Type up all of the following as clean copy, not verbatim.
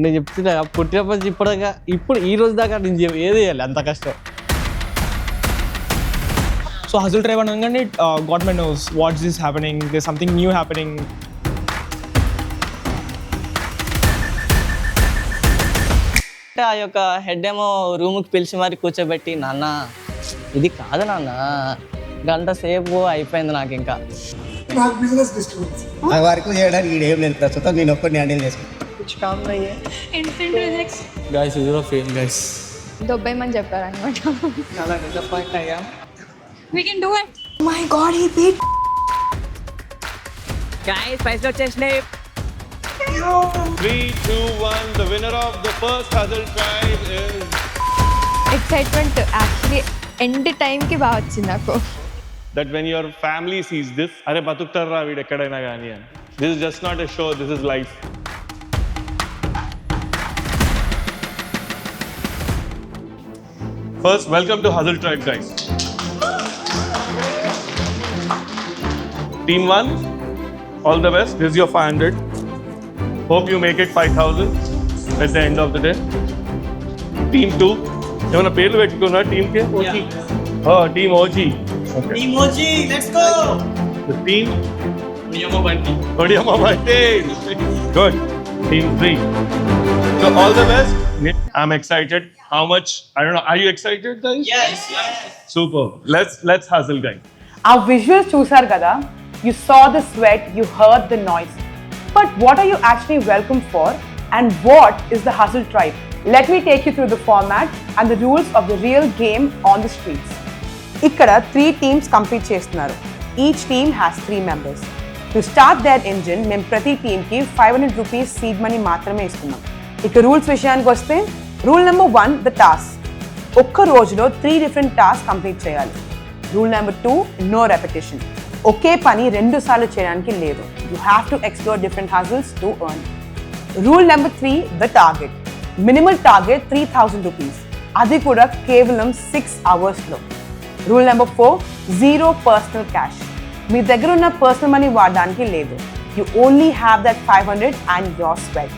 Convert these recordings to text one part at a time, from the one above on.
నేను చెప్తున్నా పుట్టినప్పటి నుంచి ఇప్పటిదాకా ఇప్పుడు ఈ రోజు దాకా నేను ఏది చేయాలి అంత కష్టం. So hustle tribe అనగానే God man knows what's this happening. There's something new happening. ఆ యొక్క హెడ్ ఏమో రూమ్కి పిలిచి మరి కూర్చోబెట్టి, నాన్న ఇది కాదు నాన్న, గంట సేపు అయిపోయింది నాకు ఇంకా ఆ వరకు చేయడానికి ఏం లేదు ప్రస్తుతం, నేను ఒక్కడిని హ్యాండిల్ చేసుకుంటాను. గైస్ ఇది ఫెయిల్ గైస్. దొబ్బేయమని చెప్పారు అనమాట. చాలా డిసప్పాయింట్ అయ్యా. We can do it. Oh my God, he beat. Guys పైసలు వచ్చేసినాయి. 3, 2, 1. The winner of the first Hustle Tribe is... Excitement actually end time ki baga vachindi naku. That when your family sees this, are batuktarra veedu ekkadaina gaani ani. This is just not a show, this is life. First, welcome to Hustle Tribe, guys. Team 1, all the best. This is your 500. Hope you make it 5,000 at the end of the day. Team 2, ఏమైనా పేర్లు పెట్టుకున్నా team కి? Team OG. Okay. Team OG, let's go. The team Odiyama Bhatti. Good. Team 3. So all the best. I'm excited. How much? I don't know. Are you excited, guys? Yes. Super. Let's hustle, guys. Our visuals చూసారు కదా. You saw the sweat, you heard the noise. But what are you actually welcome for? And what is the Hustle Tribe? Let me take you through the format and the rules of the real game on the streets. ఇక్కడ 3 teams compete చేస్తున్నారు. Each team has 3 members. To start their engine, మేము ప్రతి టీమ్కి 500 rupees seed money మాత్రమే ఇస్తున్నాం. ఇక rules విషయానికి వస్తే, రూల్ నెంబర్ 1, the task. ఒక్క రోజులో 3 different tasks కంప్లీట్ చేయాలి. Rule number 2, no repetition. ఒకే పని 2 సార్లు చేయడానికి లేదు. You have to explore different hustles to earn. Rule number 3, the target. Minimal target 3,000 rupees, అది కూడా కేవలం 6 అవర్స్లో. Rule number 4, zero personal cash. మీ దగ్గర ఉన్న పర్సనల్ మనీ వాడడానికి లేదు. You only have that 500 and your sweat.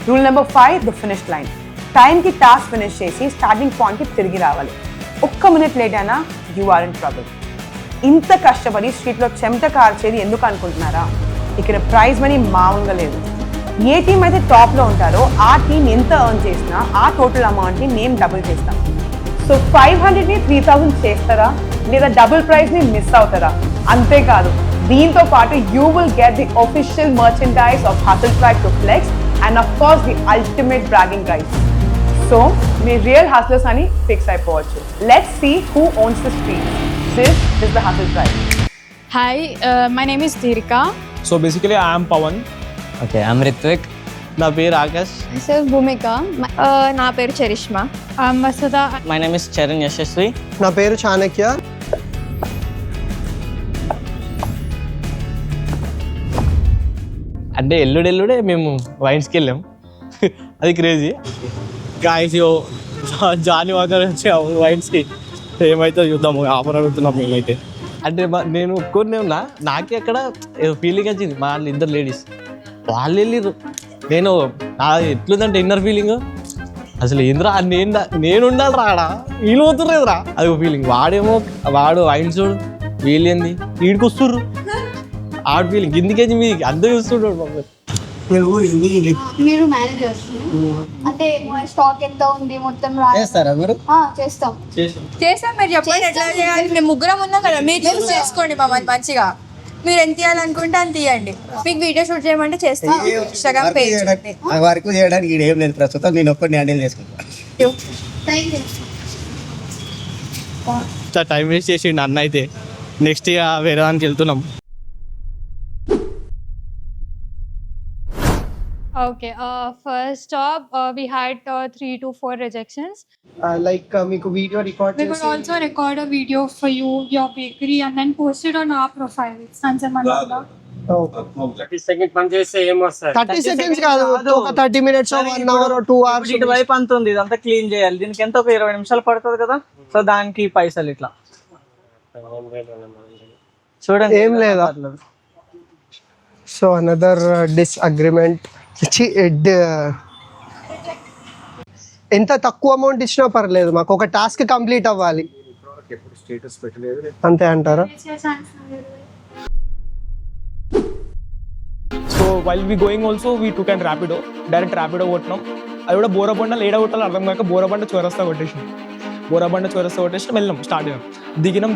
Rule number 5, the finish line. టైంకి టాస్క్ ఫినిష్ చేసి స్టార్టింగ్ పాయింట్కి తిరిగి రావాలి. ఒక్క మినిట్ లేట్ అయినా యూ ఆర్ ఇన్ ట్రబుల్. ఇంత కష్టపడి స్ట్రీట్లో చెమట కార్చేది ఎందుకు అనుకుంటున్నారా? ఇక్కడ ప్రైజ్ మనీ మామూలుగా లేదు. ఏ టీం అయితే టాప్లో ఉంటారో ఆ టీం ఎంత ఎర్న్ చేసినా ఆ టోటల్ అమౌంట్ని మేము డబుల్ చేస్తాం. సో 500ని 3,000 చేస్తారా, లేదా డబుల్ ప్రైజ్ని మిస్ అవుతారా? అంతేకాదు, దీంతో పాటు you will get the official merchandise of hustle tribe to flex and of course the ultimate bragging rights. So మీ రియల్ హస్లర్స్ అని ఫిక్స్ అయిపోవచ్చు. Let's see who owns the street. This is the hustle tribe. Hi, my name is Dirika. So basically I am Pawan. Okay, I'm Rithvik. నా పేరు Akash. This is Bhumika. నా పేరు Charishma. Vasudha. My name is Charan Yashasvi. నా పేరు చాణక్య. అంటే ఎల్లుడే మేము వైన్స్కి వెళ్ళాం. అది క్రేజీ గాయస్. జాని వాకర్ వచ్చి వైన్స్కి ఏమైతే చూద్దాము, ఆఫర్ అడుగుతున్నాం మేమైతే. అంటే నేను ఒక్కరినే ఉన్నా, నాకే అక్కడ ఫీలింగ్ వచ్చింది. మా వాళ్ళు 2 లేడీస్, వాళ్ళు వెళ్ళిర్రు. నేను ఎట్లుందంటే ఇన్నర్ ఫీలింగ్, అసలు ఏంద్రా నేను ఉండాలి రాడా, వీళ్ళు పోతుర్రేదురా, అది ఫీలింగ్. వాడు వైన్ చూడు, వీళ్ళేంది వీడికి వస్తుర్రు, ఆడ ఫీలింగ్ కిందికేసి మీది అందరూ చూస్తుంటాడు. మీరు మేనేజర్స్ అంటే స్టాక్ ఎంత ఉంది మొత్తం చేస్తారా మీరు? చేస్తాం. మీరు చెప్పండి ఎట్లా చేయాలి. మేము ముగ్గురం ఉన్నాం కదా, మీరు చూస్ చేసుకోండి మమ్మల్ని మంచిగా. మీరు ఎంత తీయాలనుకుంటే అంత తీయండి. మీకు వీడియో షూట్ చేయమంటే చేస్తాం. ఇన్స్టాగ్రామ్ పేజ్ ఆ వరకు చేయడానికి ఏం లేదు ప్రస్తుతం, నేను ఒక్కడిని హ్యాండిల్ చేసుకుంటాను. Thank you. టైం వేస్ట్ చేసిండు అన్న. అయితే నెక్స్ట్ ఇక వేరే దానికి వెళ్తున్నాం. Okay, first off, we had 3 to 4 rejections. Like మీకు video record We could also record a video for you, your bakery, and then post it on our profile. Sanjay Manala. 30 seconds కాదు, ఒక 30 minutes 1 hour 2 hours. ఇటు వైపు అంత ఉంది, ఇదంతా clean చేయాలి. దీనికి ఎంత ఒక 20 నిమిషాలు పడుతుంది కదా. సో దానికి పైసలు ఇట్లా చూడండి, ఏం లేదా. సో అనదర్ డిస్అగ్రిమెంట్ ఎంత తక్కువ అమౌంట్ ఇచ్చినా పర్లేదు, మాకు ఒక టాస్క్ కంప్లీట్ అవ్వాలి అంతే అంటారా? So while we going also we took and Rapido, direct Rapido కొట్టినాం. అది కూడా బోరబండ లేడ కొట్టాలి అర్థం కాక బోరబండ చౌరస్తా కొట్టేసాం. బోరబండ చౌరస్తా కొట్టేసి వెళ్ళాం, స్టార్ట్ అయ్యాం,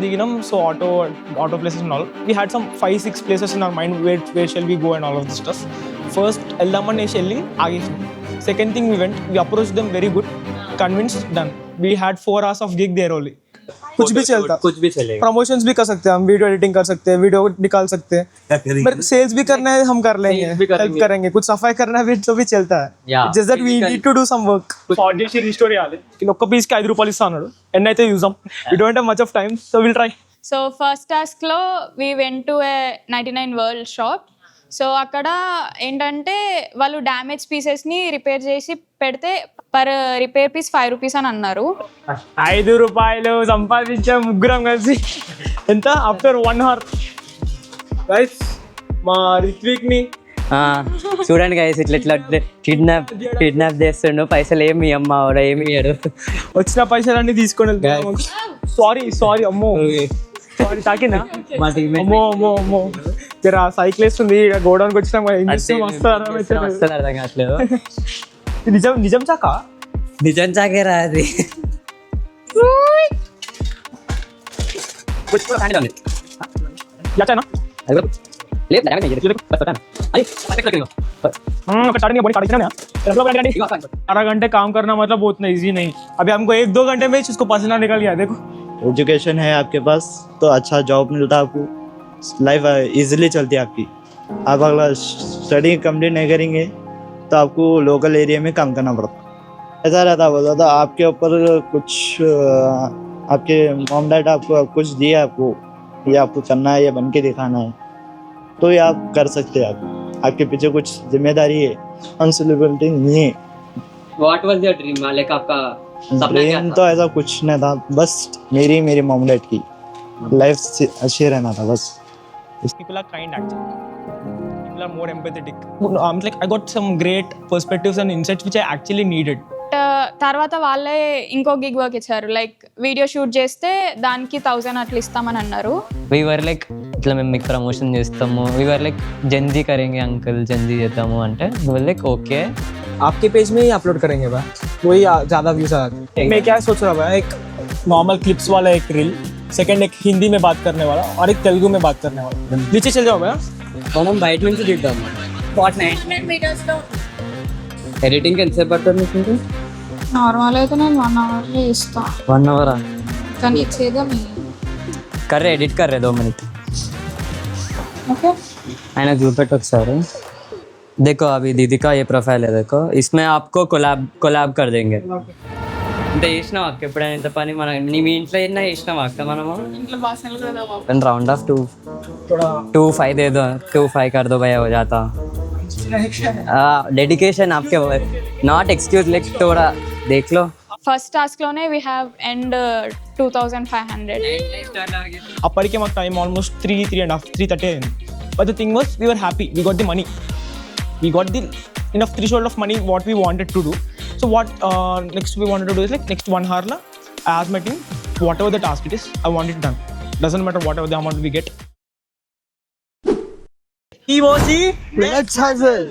దిగినాం. So auto places and all we had some 5-6 places in our mind where shall we go and all of this stuff. First వెళ్దామని వెళ్ళి ఆగేసాం. Second thing we went, we approached them very good, convinced, done. We had 4 hours of gig there only. कुछ भी चलता, कुछ भी चलेगा. Promotions भी कर सकते हैं हम, वीडियो एडिटिंग कर सकते हैं, वीडियो निकाल सकते हैं, पर सेल्स भी करना है हम कर लेंगे, हेल्प करेंगे. कुछ सफाई करना है तो भी चलता है. Just that we need to do some work. Audience రీస్టోరీ ఆలి ఒక్క పీస్ కి 5 రూపాయలు ఇస్తా అన్నాడు. ఎన్నైతే యూజ్ we don't have much of time, so we'll try. So first టాస్క్లో we went to a 99 world shop. సో అక్కడ ఏంటంటే వాళ్ళు డ్యామేజ్ పీసెస్ని రిపేర్ చేసి పెడితే పర్ రిపేర్ పీస్ 5 రూపీస్ అని అన్నారు. 5 రూపాయలు సంపాదించే ముగ్గురం కలిసి ఎంత ఆఫ్టర్ 1 hour గైస్ మా రిత్విక్ ని చూడండి గైస్ ఇట్లా కిడ్నాప్ చేస్తుండు. పైసలు ఏమి అమ్మ ఏమి ఇయ్యాడు. వచ్చిన పైసలన్నీ తీసుకొని సారీ అమ్మో సారీ తాకినా అమ్మో జర సైకిల్ వేస్తుంది గోడౌన్కి వచ్చినాం అర్థం కావట్లేదు. నిజం చాకా నిజం చాకేరా అది. घंटे काम करना मतलब बहुत ईजी नहीं. अभी हमको 1-2 घंटे में इसको पसीना निकल गया. देखो एजुकेशन है आपके पास तो अच्छा जॉब मिलता है आपको, लाइफ इजीली चलती है आपकी. आप अगर स्टडी कंप्लीट नहीं करेंगे तो आपको लोकल एरिया में काम करना पड़ता. ऐसा रहता बोला था आपके ऊपर कुछ आपके मॉम डैड आपको कुछ दिया आपको, ये आपको करना है, ये बन के दिखाना है, तो ये आप कर सकते हैं. आपके पीछे कुछ जिम्मेदारी है, अनसिलेबिलिटी नहीं है. What was your dream? Like आपका ड्रीम तो ऐसा कुछ नहीं था, बस मेरी मॉम डैड की लाइफ अच्छी रहना था बस. People are kind actually. People are more empathetic. Like I got some great perspectives and insights which I actually needed. తర్వాత వాళ్ళే ఇంకో గిగ్ వర్క్ ఇచ్చారు. లైక్ వీడియో షూట్ చేస్తే దానికి 1000 అట్లా ఇస్తామని అన్నారు. వీవర్ లైక్ ఇట్లా మేము మీకు ప్రమోషన్ చేస్తాము, వీవర్ లైక్ జంజీ కరేంగే అంకుల్, జంజీ చేద్దాము అంటే లైక్ ఓకే आपके पेज में ही अपलोड करेंगे भाई, वही ज़्यादा व्यूज आते हैं. मैं क्या सोच रहा भाई, एक नॉर्मल क्लिप्स वाला एक रील, सेकंड एक हिंदी में बात करने वाला और एक तेलुगु में बात करने वाला. नीचे चल जाओ भैया, మనం బయట నుంచి తీద్దాము. ఎడిటింగ్ ఎంతసేపు పడుతుంది మీకు? నార్మల్ అయితే నేను 1 hour ఇస్తాను. 1 hour కానీ ఇచ్చేదా కర్రే ఎడిట్ కర్రే 2 minutes. ఓకే ఆయన చూపెట్టు ఒకసారి. देखो अभी दीदी का ये प्रोफाइल है, देखो इसमें आपको कोलैब कर देंगे. అంటే చేసినాం అక్క ఎప్పుడైనా ఇంత పని మనం మీ ఇంట్లో అయినా చేసినాం అక్క మనము राउंड ऑफ 2-5 दे दो, 2-5 कर दो भैया हो जाता. डेडिकेशन आपके नॉट एक्सक्यूज, लाइक थोड़ा देख लो. ఫస్ట్ టాస్క్లోనే వీ హ్యావ్ ఎండ్ 2500. అప్పటికే మాకు టైం ఆల్మోస్ట్ 3:30 అయింది. But the thing was we were happy, we got the money, we got the enough threshold of money what we wanted to do. So what next we wanted to do is like next 1 hour la I asked my team whatever the task it is I want it done, doesn't matter whatever the amount we get. He was Let's hustle.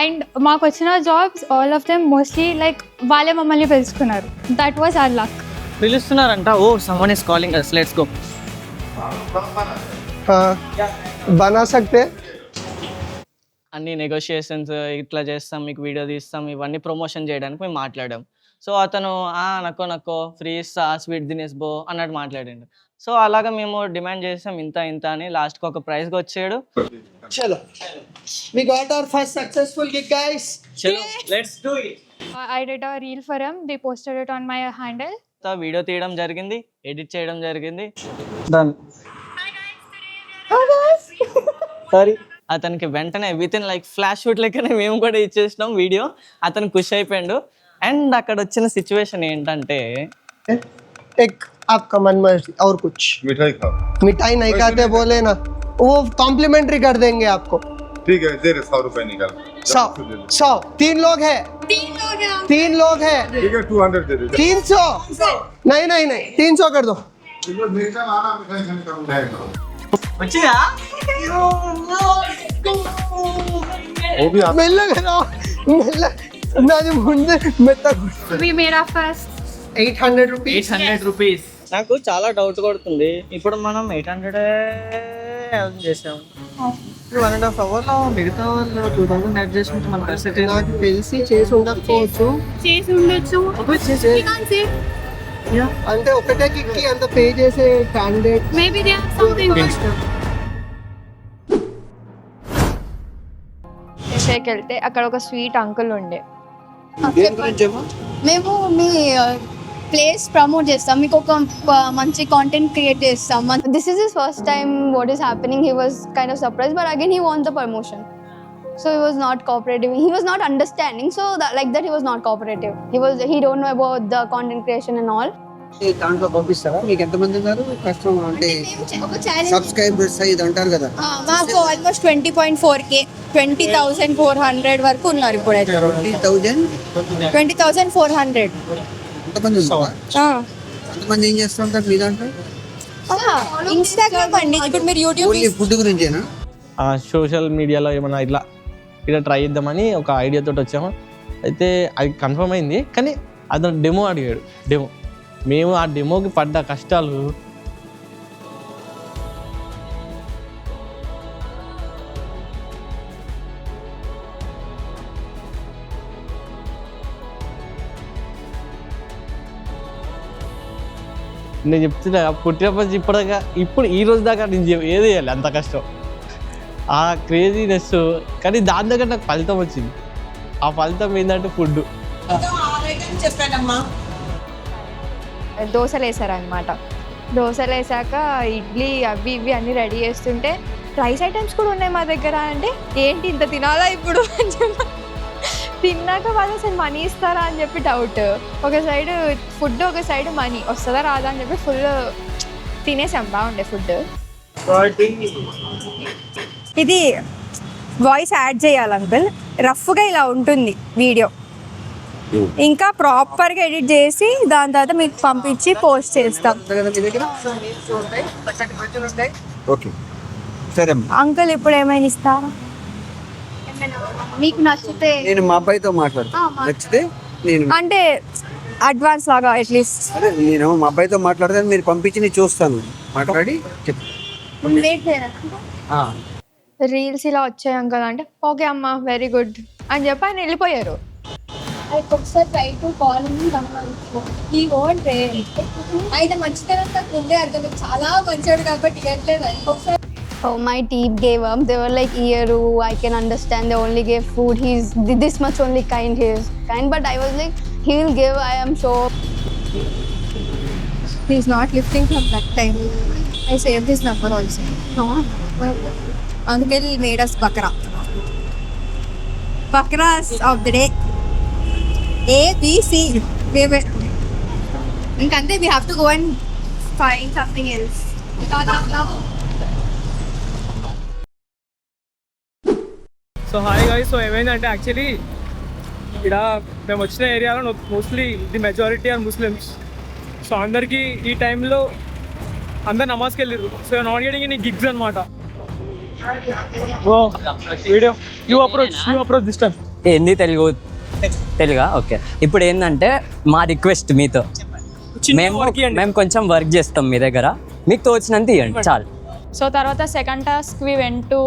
And మాకు వచ్చిన jobs all of them mostly like వాళ్ళే మమ్మల్ని పిలుచుకున్నారు. That was our luck. పిలుస్తున్నారంట. Oh someone is calling us, let's go. हाँ बना सकते. అన్ని నెగోషియేషన్స్ ఇట్లా చేస్తాం, మీకు వీడియో తీస్తాం, ఇవన్నీ ప్రమోషన్ చేయడానికి మేము మాట్లాడాం. సో అతను నక్కో ఫ్రీ ఇస్తా, స్వీట్ దినేష్ బో అన్నట్టు మాట్లాడాడు. సో అలాగా మేము డిమాండ్ చేసాం ఇంత అని. లాస్ట్కి ఒక ప్రైజ్కి వచ్చాడు. चलो we got our first successful gig guys. చలో let's do it. I did a reel for him. They posted it on my handle. Video తీయడం జరిగింది, ఎడిట్ చేయడం జరిగింది. done. Sorry. అతనికి వెంటనే with in like flash shoot లెక్కనే మేము కూడా ఇచ్చేసినాం వీడియో. అతను ఖుషి అయిపోయాడు. అండ్ అక్కడ వచ్చిన సిచ్యువేషన్ ఏంటంటే एक आपका मन मर्जी और कुछ मिठाई खाओ. मिठाई नहीं खाते बोले ना, वो कॉम्प्लीमेंट्री कर देंगे आपको. ठीक है दे रहे 100 रुपए निकाल 100 3 लोग है 3 लोग है ठीक है 200 दे दे 300 नहीं 300 कर दो मिठाई आना मिठाई खाने का वो भी మెల్లగా నాది ముందే మెత్తగా We made our first 800 rupees 800 rupees. నాకు చాలా డౌట్ కొడుతుంది. ఇప్పుడు మనం 800 ఎర్న్ చేసాం. 1.5 అవర్లో మిగతా వాళ్ళు 2000 నెట్ చేసుకుంటే మన పరిస్థితి నాకు తెలిసి చేసి ఉండకపోవచ్చు అంటే ఒకటే కిక్కి అంత పే చేసే candidate maybe they have something కేఫేకి వెళ్తే అక్కడ ఒక స్వీట్ అంకుల్ ఉండే. మేము మీ ప్లేస్ ప్రమోట్ చేస్తాం, మీకు ఒక మంచి కాంటెంట్ క్రియేట్ చేస్తాం. This is his first time what is happening. He was kind of surprise but again he want the promotion. So he was not cooperative. He was not understanding. So like that he was not cooperative. He don't know about the content creation and all. దాంట్లో పంపిస్తారా? మీకు ఎంతమంది ఉన్నారు customer అంటే subscribers ఇది అంటారు కదా? మాకు ఆల్మోస్ట్ 20.4K 20,400 వరకు ఉన్నారు ఇప్పుడైతే. 20,400 ఎంతమంది ఉన్నారు? ఎంతమంది ఏం చేస్తుంటారు మీ దాంట్లో? ఇన్స్టాగ్రామ్ అండి. ఇప్పుడు మీరు యూట్యూబ్ ఫుడ్ గురించేనా? సోషల్ మీడియాలో ఏమన్నా ఇట్లా ట్రై చేద్దామని ఒక ఐడియాతో వచ్చాము. అయితే అది కన్ఫర్మ్ అయింది, కానీ అతను డెమో అడిగాడు. మేము ఆ డెమోకి పడ్డ కష్టాలు నేను చెప్తున్నా. పుట్టినప్పటి ఇప్పటిదాకా ఇప్పుడు ఈ రోజు దాకా నేను ఏది చేయాలి అంత కష్టం, ఆ క్రేజీనెస్. కానీ దాని దగ్గర నాకు ఫలితం వచ్చింది. ఆ ఫలితం ఏంటంటే ఫుడ్. దోశలు వేసారనమాట. దోశలు వేసాక ఇడ్లీ అవి ఇవి అన్నీ రెడీ చేస్తుంటే రైస్ ఐటమ్స్ కూడా ఉన్నాయి మా దగ్గర. అంటే ఏంటి ఇంత తినాలా ఇప్పుడు అని చెప్పి తిన్నాక వాళ్ళు అసలు మనీ ఇస్తారా అని చెప్పి డౌట్. ఒక సైడ్ ఫుడ్, ఒక సైడ్ మనీ వస్తుందా రాదా అని చెప్పి ఫుల్ తినేసాం. బాగుండే ఫుడ్. ఇది వాయిస్ యాడ్ చేయాలి అంకుల్. రఫ్గా ఇలా ఉంటుంది వీడియో, ఇంకా ప్రాపర్గా ఎడిట్ చేసి దాని తర్వాత మీకు పంపించి పోస్ట్ చేస్తాం. ఓకే సరే అంకుల్ ఇప్పుడు ఏమైనా ఇస్తారా? మీకు నచ్చితే నేను మా అబ్బాయితో మాట్లాడతాను. నచ్చితే నేను అంటే అడ్వాన్స్ లాగా అట్లీస్ట్ అదే నేను మా అబ్బాయితో మాట్లాడతాను. మీరు పంపించి నేను చూస్తాను, మాట్లాడి రీల్స్ ఇలా వచ్చాయి అంకల్ అంటే ఓకే అమ్మ వెరీ గుడ్ అని చెప్పి ఆయన వెళ్ళిపోయారు. ఒకసారి ట్రై టు కాల్ ఈ ఓన్ అయితే మంచితనం ఉండే అర్థం చాలా మంచివాడు కాబట్టి ఇవ్వట్లేదు. Oh, my team gave up. They were like, Yeru, I can understand. They only gave food. He's this much only kind. He is kind. But I was like, he'll give. I am sure. He's not lifting from that time. I saved his number also. No. Uncle made us bakra. Bakras of the day. A, B, C. Inkante we have to go and find something else. So hi guys. So ఏమైందంటే actually ఇక్కడ మేము వచ్చిన ఏరియాలో mostly the majority are Muslims. So అందరికీ ఈ టైంలో అందరు నమాజ్కి వెళ్ళారు. So not getting any gigs అనమాట. Video you approach this time. ఏంది తెలుగా? ఓకే. ఇప్పుడు ఏంటంటే మా రిక్వెస్ట్ మీతో, మేము కొంచెం వర్క్ చేస్తాం మీ దగ్గర, మీకు తోచినంత ఇవ్వండి చాలు. సో తర్వాత second task we went to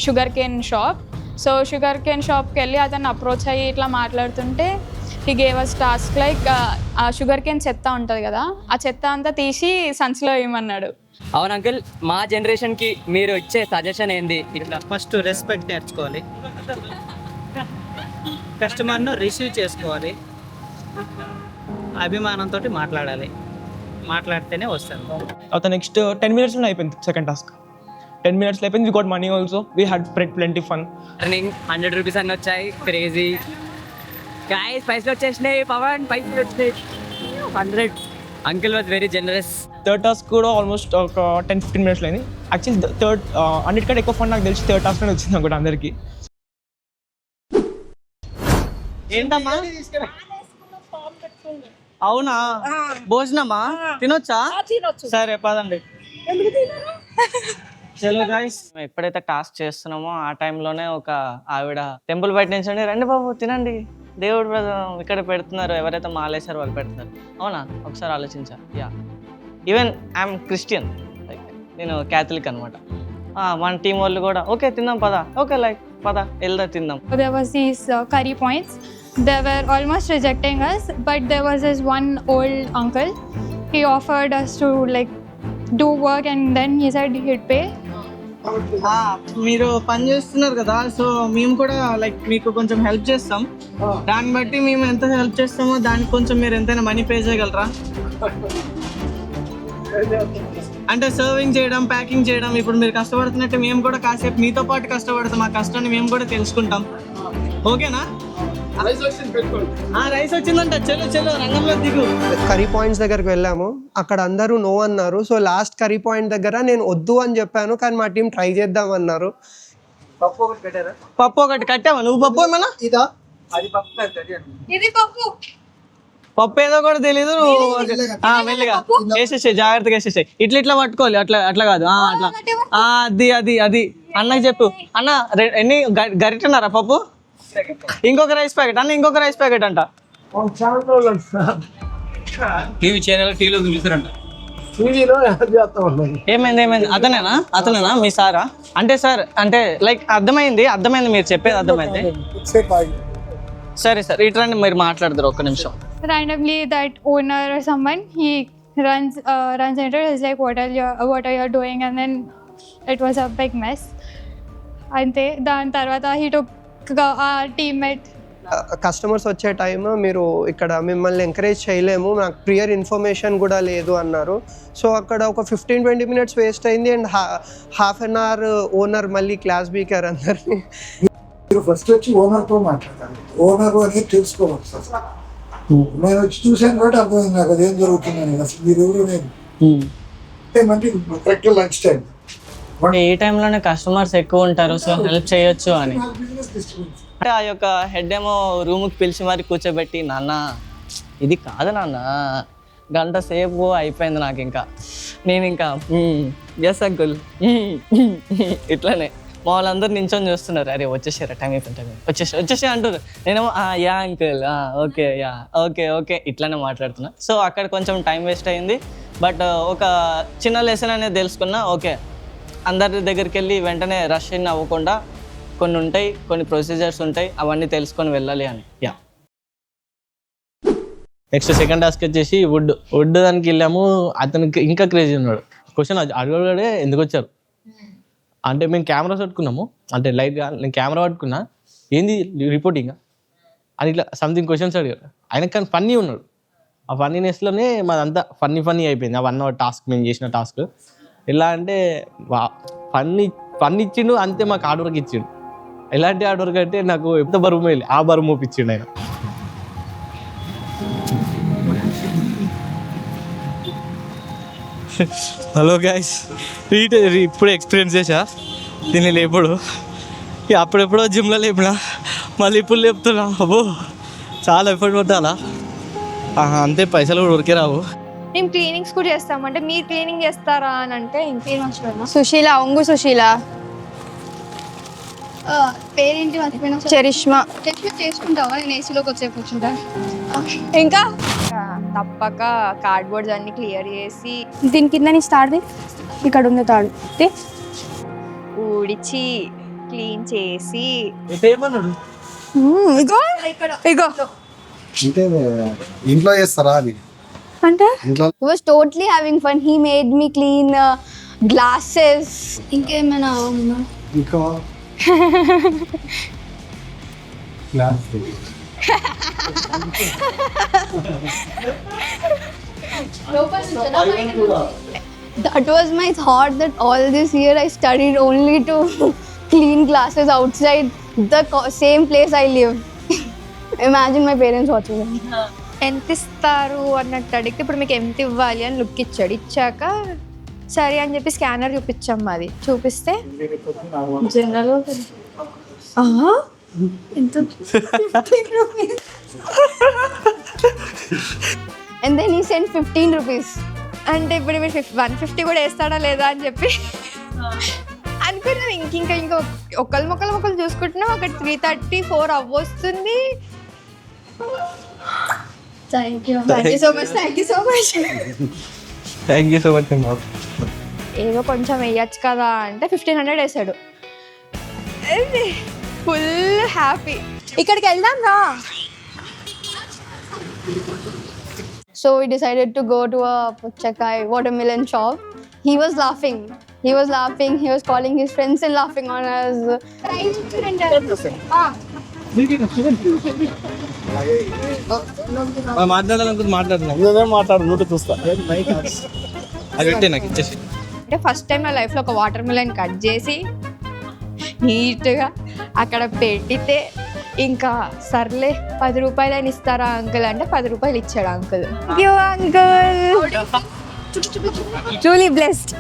sugar cane shop. So sugar cane షాప్కి వెళ్ళి అతను అప్రోచ్ అయ్యి ఇట్లా మాట్లాడుతుంటే he gave us task like ఆ షుగర్ కేన్ చెత్త ఉంటుంది కదా, ఆ చెత్త అంతా తీసి సన్స్లో వేయమన్నాడు. అవును అంకుల్, మా జనరేషన్కి మీరు ఇచ్చే సజెషన్ ఏంది? ఇట్లా ఫస్ట్ రెస్పెక్ట్ నేర్చుకోవాలి, కస్టమర్ను రిసీవ్ చేసుకోవాలి, అభిమానంతో మాట్లాడాలి, మాట్లాడితేనే వస్తాను. తర్వాత నెక్స్ట్ 10 minutes అయిపోయింది సెకండ్ టాస్క్. 10 minutes అయిపోయింది. We got money also, we had plenty fun. Running 100 rupees అన్నీ వచ్చాయి. క్రేజీ గాయ్స్, పైసలు వచ్చేసినాయి. పవన్ పైసలు వచ్చినాయి 100. Uncle was very generous. Third task కూడా ఆల్మోస్ట్ ఒక 10-15 minutes అయింది. యాక్చువల్లీ థర్డ్ అన్నిటికంటే ఎక్కువ ఫన్ నాకు తెలిసి థర్డ్ టాస్క్ అనేది వచ్చింది అనుకుంటా అందరికి. ఏంటమ్మా అవునా భోజనమా తినొచ్చా? సరే పదండి. చలో గైస్, ఎప్పుడైతే టాస్క్ చేస్తున్నామో ఆ టైంలోనే ఒక ఆవిడ టెంపుల్ బయట నుంచి రండి బాబు తినండి, దేవుడు ఇక్కడ పెడుతున్నారు, ఎవరైతే మాలేశారో వాళ్ళు పెడుతున్నారు. అవునా, ఒకసారి ఆలోచించా. Yeah, even I'm Christian, like నేను క్యాథలిక్ అనమాట. మన టీం వాళ్ళు కూడా ఓకే తిందాం పదా, ఓకే లైక్ పదా వెళ్దా తిందాం. There was these curry points. They were almost rejecting us, but there was this one old uncle. He offered us to like do work and then he said he'd pay. మీరు పని చేస్తున్నారు కదా, so మేము కూడా like మీకు కొంచెం help చేస్తాం. దాన్ని బట్టి మేము ఎంత హెల్ప్ చేస్తామో దానికి కొంచెం మీరు ఎంతైనా మనీ పే చేయగలరా? అంటే సర్వింగ్ చేయడం, ప్యాకింగ్ చేయడం, ఇప్పుడు మీరు కష్టపడుతున్నట్టు మేము కూడా కాసేపు మీతో పాటు కష్టపడతాం, ఆ కష్టాన్ని మేము కూడా తెలుసుకుంటాం. ఓకేనా? రైస్ వచ్చిందంట, చలో చలో రంగంలో దిగు. కర్రీ పాయింట్స్ దగ్గరికి వెళ్ళాము, అక్కడ అందరూ నో అన్నారు. సో లాస్ట్ కర్రీ పాయింట్ దగ్గర నేను వద్దు అని చెప్పాను, కానీ మా టీం ట్రై చేద్దాం అన్నారు. పప్పు ఒకటి కట్టావా నువ్వు? పప్పు ఏమన్నా ఇదా? పప్పు ఏదో కూడా తెలీదు నువ్వు. మెల్లిగా వేసేసే, జాగ్రత్తగా వేసేసే. ఇట్లా పట్టుకోవాలి, అట్లా అట్లా కాదు, అట్లా. అది అది అది అన్నకి చెప్పు. అన్న ఎన్ని గరిటన్నారా పప్పు? ఇంకొక రైస్ ప్యాకెట్ అన్న, ఇంకొక రైస్ ప్యాకెట్ అంట. టీవీ ఛానల్ టీవీలో చూపిస్తారంట. ఏమైంది ఏమైంది? అతనేనా మీ సారా? అంటే సార్ అంటే లైక్ అర్థమైంది మీరు చెప్పేది అర్థమైంది. సరే సార్ ఇట్లా మీరు మాట్లాడతారు ఒక్క నిమిషం. Randomly that owner or someone, he runs into it. He's like, what are you doing? And then it was a big mess. Ante dan tarvata he took our teammate. Customers వచ్చే time మీరు ఇక్కడ మిమ్మల్ని encourage చేయలేము, నాకు prior information కూడా లేదు అన్నారు. So అక్కడ ఒక 15-20 minutes వేస్ట్ అయింది. And half an hour owner మళ్ళీ క్లాస్ బీకారు అందరినీ. మీరు ఫస్ట్ వచ్చి ఓనర్తో మాట్లాడాలి, ఓనర్ అనేది తెలుసుకోవాలి సార్. నేను వచ్చి చూసాను కాబట్టి అర్థమైంది నాకు అదేం జరుగుతుందని. అసలు మీరు ఎవరు నేను ఏమంటే కరెక్ట్ లంచ్ టైం, ఏ టైంలోనే కస్టమర్స్ ఎక్కువ ఉంటారు, సో హెల్ప్ చేయొచ్చు అని. అంటే ఆ యొక్క హెడ్ ఏమో రూమ్కి పిలిచి మరి కూర్చోబెట్టి, నాన్న ఇది కాదు నాన్న, గంట సేపు అయిపోయింది నాకు, ఇంకా నేను ఇంకా ఎస్ అంకుల్ ఇట్లానే మా వాళ్ళందరూ నించొని చూస్తున్నారు. అరే వచ్చేసారా, టైం అయిపోయింది, వచ్చేసా అంటారు. నేనేమో yeah uncle, okay yeah okay okay ఇట్లానే మాట్లాడుతున్నా. సో అక్కడ కొంచెం టైం వేస్ట్ అయింది. బట్ ఒక చిన్న లెసన్ అనేది తెలుసుకున్నా. ఓకే, అందరి దగ్గరికి వెళ్ళి వెంటనే రష్ ఇన్ అవ్వకుండా కొన్ని ఉంటాయి, కొన్ని ప్రొసీజర్స్ ఉంటాయి, అవన్నీ తెలుసుకొని వెళ్ళాలి అని. యా, నెక్స్ట్ సెకండ్ టాస్క్ వచ్చేసి వుడ్ దానికి వెళ్ళాము. అతనికి ఇంకా క్రేజీ ఉన్నాడు. క్వశ్చన్ అడగడే ఎందుకు వచ్చారు అంటే, మేము కెమెరాస్ పట్టుకున్నాము, అంటే లైట్గా నేను కెమెరా పట్టుకున్నా, ఏంది రిపోర్టింగ్ అని ఇట్లా సంథింగ్ క్వశ్చన్స్ అడిగారు. ఆయన కానీ ఫన్నీ ఉన్నాడు. ఆ ఫన్నీనెస్లోనే మాదంతా ఫన్నీ అయిపోయింది. ఆ 1 hour టాస్క్ మేము చేసిన టాస్క్. ఎలా అంటే ఫన్ ఇచ్చిండు అంతే, మాకు హార్డ్ వర్క్ ఇచ్చిండు. ఎలాంటి హార్డ్ వర్క్ అంటే, నాకు ఎంత బరువు మేలు ఆ బరువు మోపించిండు ఆయన. హలో గైస్, ఇప్పుడు ఎక్స్పీరియన్స్ చేసా దీన్ని లేపుడు. అప్పుడెప్పుడో జిమ్లో లేపినా, మళ్ళీ ఇప్పుడు లేపుతున్నా. అబ్బో చాలా ఎఫర్ట్ పట్టాలా, అంతే పైసలు కూడా ఉరికే రావు. మేము క్లీనింగ్స్ కూడా చేస్తాం. అంటే మీరు క్లీనింగ్ చేస్తారా అని అంటే ఇంకేం వస్తుంది. సుశీల, ఒంగు సుశీల, పేరేంటి మర్చిపోయినా? చరిష్మా. చేసుకుంటావా? నేను ఏసీలోకి వచ్చే కూర్చుంటా. ఇంకా తప్పక కార్డ్బోర్డ్స్ అన్ని క్లియర్ చేసి, దీని కింద స్టార్ట్ ఇక్కడ ఉంది తాడు, ఊడిచి క్లీన్ చేసి, ఇగో ఇగో అంటే ఇంట్లో చేస్తారా అది? అంటే was totally having fun. He made me clean glasses. ఇంకేమైనా ఇంకా That was my thought, that all this year I studied only to clean glasses outside the same place I live. Imagine my parents watching that. ఎంత ఇస్తారు అన్నట్టు అడిగితే ఇప్పుడు మీకు ఎంత ఇవ్వాలి అని లుక్ ఇచ్చాడు. ఇచ్చాక సరే అని చెప్పి స్కానర్ చూపించాం. మాది చూపిస్తే జనరల్ ఎంత అండ్ దెన్ ఈ సెండ్ 15 రూపీస్. అంటే ఇప్పుడు మీరు 150 కూడా వేస్తాడా లేదా అని చెప్పి అనుకున్నాం. ఇంకా ఒకళ్ళు చూసుకుంటున్నాం. అక్కడ 3:34 అవ్వొస్తుంది. Thank you so much. ఏదో కొంచెం వేయచ్చు కదా అంటే 1500 వేసాడు. Full happy. ఇక్కడికి వెళ్దాం రా. So we decided to go to a puchakai watermelon shop. He was laughing. He was calling his friends and laughing on us. మాట్లాడు నువ్వు చూస్తా. అది పెట్టే నాకు ఇచ్చేసి. అంటే ఫస్ట్ టైం నా లైఫ్లో ఒక వాటర్ మిలన్ కట్ చేసి నీట్గా అక్కడ పెడితే ఇంకా సర్లే 10 రూపాయలని ఇస్తారా అంకుల్ అంటే 10 రూపాయలు ఇచ్చాడు uncle. You uncle truly blessed.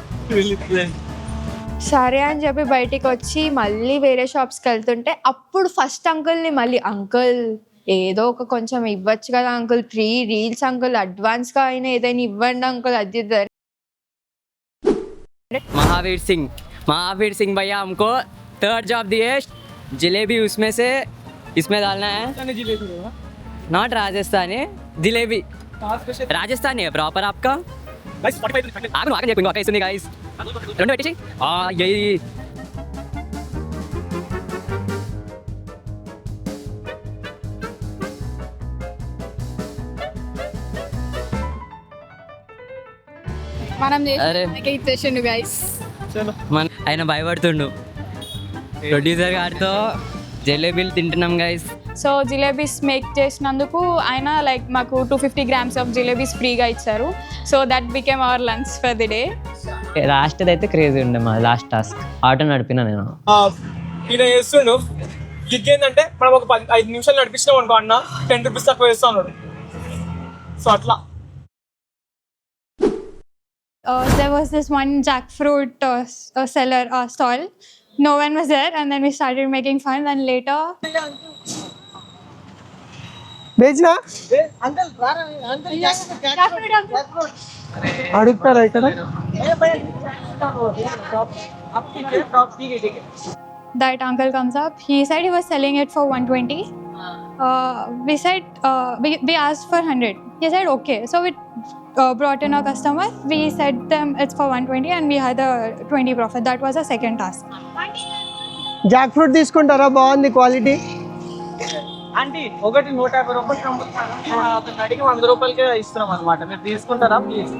సరే అని చెప్పి బయటికి వచ్చి మళ్ళీ వేరే షాప్స్కి వెళ్తుంటే అప్పుడు ఫస్ట్ అంకుల్ని మళ్ళీ అంకుల్ ఏదో ఒక కొంచెం ఇవ్వచ్చు కదా అంకుల్, 3 రీల్స్ అంకుల్, అడ్వాన్స్గా అయినా ఏదైనా ఇవ్వండి అంకుల్. అది महावीर सिंह भैया हमको 3rd जॉब दिए. जलेबी उसमें से इसमें डालना है. नॉट राजस्थानी जलेबी. राजस्थानी है प्रॉपर आपका. आप आगे देखो ओके सुनिए गाइस. రెండు పెట్టేసి యही మనం చేసిండు గైస్. ఆయన భయపడుతుండు. ప్రొడ్యూసర్ గారితో జలేబీలు తింటున్నాం గైస్. సో జిలేబీస్ మేక్ చేసినందుకు ఆయన లైక్ మాకు 250 grams ఆఫ్ జిలేబీస్ ఫ్రీగా ఇచ్చారు. So that became hour lunch for the day. Last అయితే క్రేజీ ఉండే మా లాస్ట్ టాస్క్. ఆటో నడిపినా నేను. ఈయన చేస్తుండు గిగ్ ఏంటంటే మనం ఒక 5 నిమిషాలు నడిపించినాం అనుకో అన్న 10 రూపీస్ తక్కువ వేస్తా ఉన్నాడు. సో అట్లా There was this one jackfruit seller stall. No one was there, and then we started making fun. And later, బేజ్నా అడుగుతారా ఇక్కడ? that uncle comes up. He said he was selling it for 120. We said we asked for 100. He said okay. So we brought in a customer. We said them it's for 120, and we had a 20 profit. That was our second task. Jack fruit తీసుకుంటారా? బాగుంది quality. Aunty ఒకటి 150 రూపాయలు అతను అడిగి 100 రూపాయలకే ఇస్తున్నాం అనమాట. మీరు తీసుకుంటారా ప్లీజ్?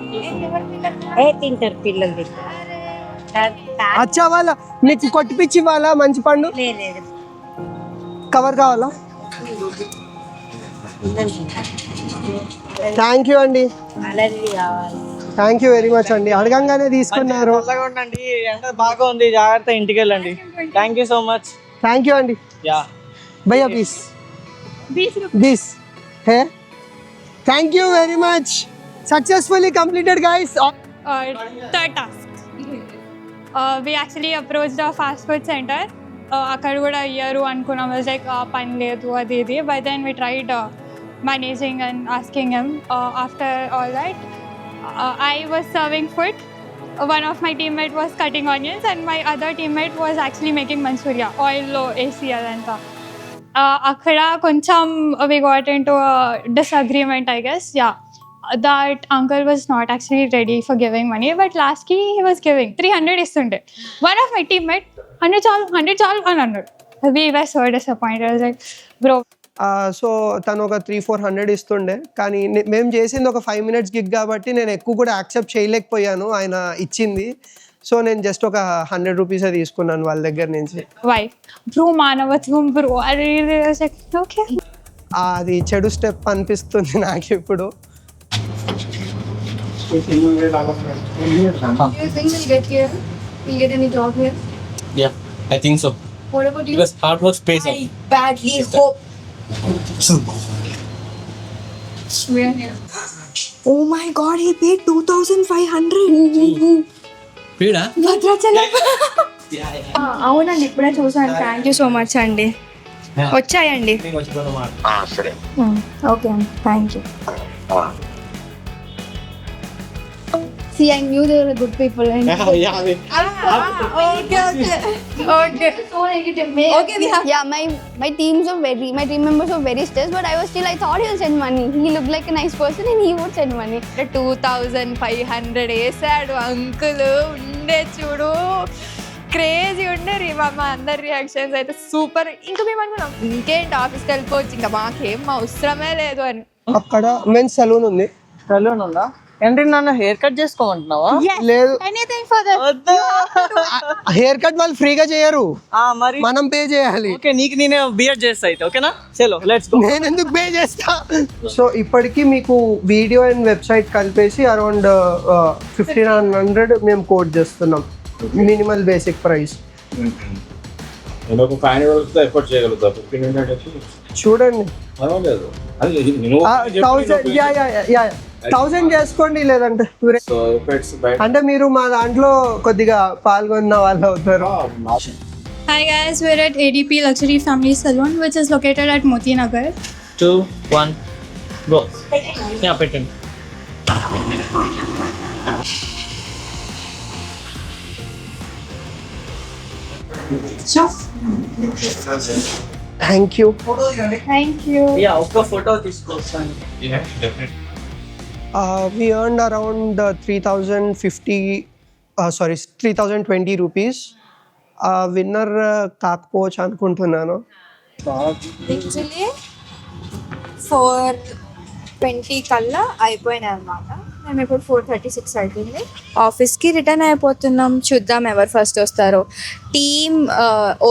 తింటారు పిల్లలు. అచ్చా వాళ్ళ మీకు కొట్టిపిచ్చి ఇవ్వాలా మంచి పండు? కవర్ కావాలా? థ్యాంక్ యూ అండి. థ్యాంక్ యూ వెరీ మచ్ అండి. అడగంగానే తీసుకున్నారు. ఉండండి, ఎండ బాగా ఉంది, జాగ్రత్త, ఇంటికి వెళ్ళండి. Thank you so much. Thank you అండి. యా భయ్యా పీస్ 20 है. Thank you very much. Successfully completed guys. Third task. We actually approached a fast food center. అక్కడ కూడా అయ్యారు అనుకున్నాం. వాజ్ లైక్ పని లేదు అది ఇది. But then we tried managing and asking him. After all that, I was serving food. One of my teammate was cutting onions and my other teammate was actually making manchuria. Oil lo AC adanta. అక్కడ కొంచెం we got into a disagreement, I guess. Yeah, that uncle was not actually ready for giving money, but last he was giving 300 istunde. One of my teammate 100 chalu అని అన్నాడు. We were so disappointed. I was like, bro. So తను ఒక 300-400 ఇస్తుండే, కానీ మేము చేసింది ఒక 5 minutes gig కాబట్టి నేను ఎక్కువ కూడా యాక్సెప్ట్ చేయలేకపోయాను ఆయన ఇచ్చింది. సో నేను జస్ట్ ఒక 100 రూపీసే తీసుకున్నాను వాళ్ళ దగ్గర నుంచి. వై బ్రో మానవత్వం బ్రో. ఓకే, అది చెడు స్టెప్ అనిపిస్తుంది నాకు ఇప్పుడు. Yeah, I think so. What about you? Because hard work pays off. I badly hope. Oh my god, he paid 2,500. పీడా Bhadrachalam. అవునండి, ఇప్పుడే చూసాను. థ్యాంక్ యూ సో మచ్ అండి. వచ్చాయండి. ఓకే అండి, thank you. See, I knew they were good people. And okay. So negative. Okay, we have. Yeah, my team members were very stressed, but I thought he will send money. He looked like a nice person and he would send money. 2,500 వేసాడు uncle. ఉండే చూడు, crazy ఉండే మా అందరి reactions అయితే super. ఇంకా మేము అనుకున్నాం ఇంకేంటి ఆఫీస్కి వెళ్ళిపోవచ్చు, ఇంకా మాకేం అవసరమే లేదు అని. అక్కడ మెన్స్ సలూన్ ఉంది. సలూన్ ఉందా? ఏంటి నన్ను హెయిర్ కట్ చేసుకోమంటున్నావా? లేదు, anything for that. Hair cut వాళ్ళు ఫ్రీగా చేయరు, మరి మనం పే చేయాలి. ఓకే, నీకు నేనే బియర్ చేస్తా అయితే. ఓకేనా, చలో లెట్స్ గో. నేను ఎందుకు పే చేస్తా? సో ఇప్పటికి మీకు వీడియో అండ్ వెబ్సైట్ కలిపేసి అరౌండ్ 1,500 మేము కోట్ చేస్తున్నాం, మినిమల్ బేసిక్ ప్రైస్. నేను ఒక 500 ఎఫర్ట్ చేయగలుగుతా. 1,500 చూడండి, పర్వాలేదు. 1,000 చేసుకోండి, లేదంటే సో ఎఫర్ట్స్ బయట అంటే మీరు మా దాంట్లో కొద్దిగా పాల్గొన్న వాళ్ళు అవుతారు. Hi guys, we're at ADP Luxury Family Salon, which is located at Moti Nagar. 2, 1, go. Yeah, పెట్టండి. Thank you. Thank you. Yeah, ఒక్క ఫోటో తీసుకొస్తాను. We earned around 3,020 rupees. Winner కాకపోవచ్చు అనుకుంటున్నాను. యాక్చువల్లీ 4:20 కల్లా అయిపోయినాయి అన్నమాట. మేము ఇప్పుడు 4:36 అయిపోయింది. ఆఫీస్కి రిటర్న్ అయిపోతున్నాం. చూద్దాం ఎవరు ఫస్ట్ వస్తారో. టీమ్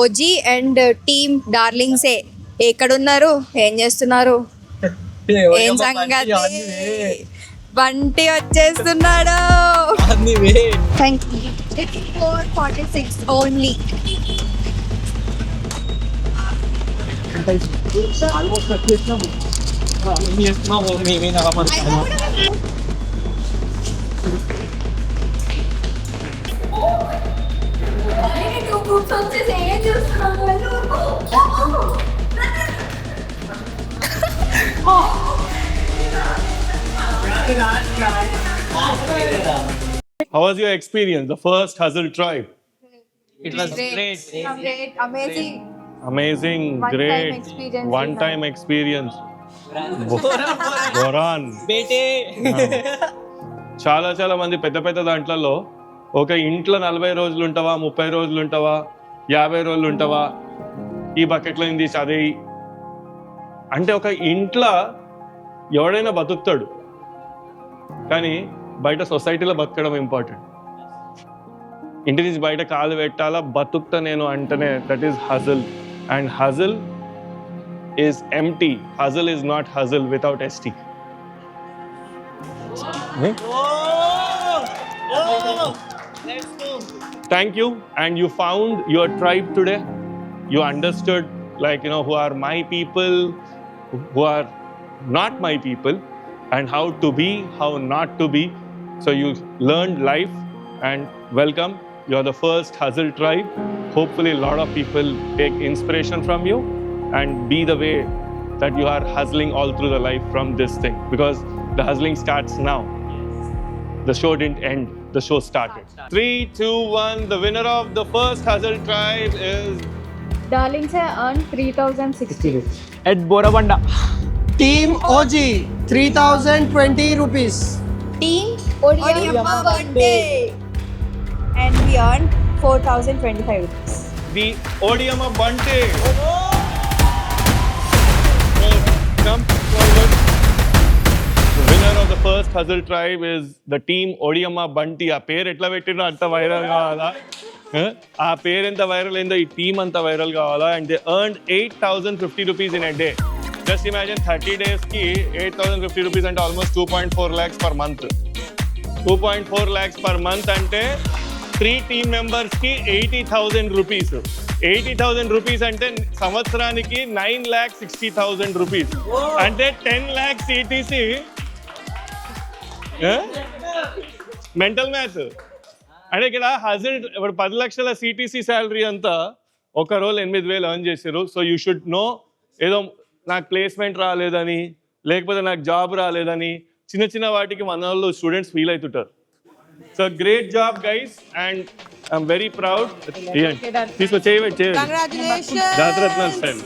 ఓజీ అండ్ టీమ్ డార్లింగ్సే ఎక్కడున్నారు, ఏం చేస్తున్నారు, ఏం సంగతి? బంటి వచ్చేస్తున్నాడు. Thank you. 4:46 only. How was your experience? The first Hustle Tribe. It was great. Amazing. Amazing, great, one-time experience. Boran. బేటే. చాలా చాలా మంది పెద్ద పెద్ద దాంట్లలో ఒక ఇంట్లో 40 రోజులు ఉంటావా, 30 రోజులు ఉంటావా, 50 రోజులు ఉంటావా, ఈ బకెట్లో ఇంది చదివి అంటే ఒక ఇంట్లో ఎవడైనా బతుకుతాడు, కానీ బయట సొసైటీలో బతకడం ఇంపార్టెంట్. ఇంటి నుంచి బయట కాలు పెట్టాలా, బతుకుతా నేను అంటేనే that is hazel. And hazel is empty. Hazel is not hazel without ST. Thank you. And you found your tribe today. You understood, who are my people, who are not my people, and how to be, how not to be. So you learned life, and welcome. You are the first Hustle Tribe. Hopefully a lot of people take inspiration from you and be the way that you are hustling all through the life from this thing, because the hustling starts now. The show didn't end, the show started. 3, 2, 1. The winner of the first Hustle Tribe is Darlings earned 3,060 at Borabanda. Team OG 3,020 rupees. Team Odiyamma Bande. And we earned 4,025 rupees. the Odiyamma Bante. Come forward. The winner of the first Hustle Tribe is the team Odiyamma Bunty. ఆ పేరు ఎట్లా పెట్టినో అంత viral కావాలా, ఆ పేరు ఎంత viral అయిందో ఈ టీమ్ అంత వైరల్ కావాలా. And they earned 8,050 rupees in a day. Just imagine 30 days ki 8,050 rupees అంటే almost 2.4 lakhs per month. 2.4 lakhs per month అంటే 3 team members ki 80,000 rupees. 80,000 rupees అంటే సంవత్సరానికి 9,60,000 రూపీస్ అంటే 10 lakh CTC. మెంటల్ మ్యాథ్స్ అంటే ఇక్కడ హజల్డ్ ఇప్పుడు 10 లక్షల CTC శాలరీ అంతా ఒక రోజు 8,000 ఎర్న్ చేశారు. సో యూ షుడ్ నో ఏదో నాకు ప్లేస్మెంట్ రాలేదని లేకపోతే నాకు జాబ్ రాలేదని చిన్న చిన్న వాటికి మన వాళ్ళు స్టూడెంట్స్ ఫీల్ అవుతుంటారు. So great job guys and I'm very proud. తీసుకో చేయండి జాతరత్నాలు స్టైల్.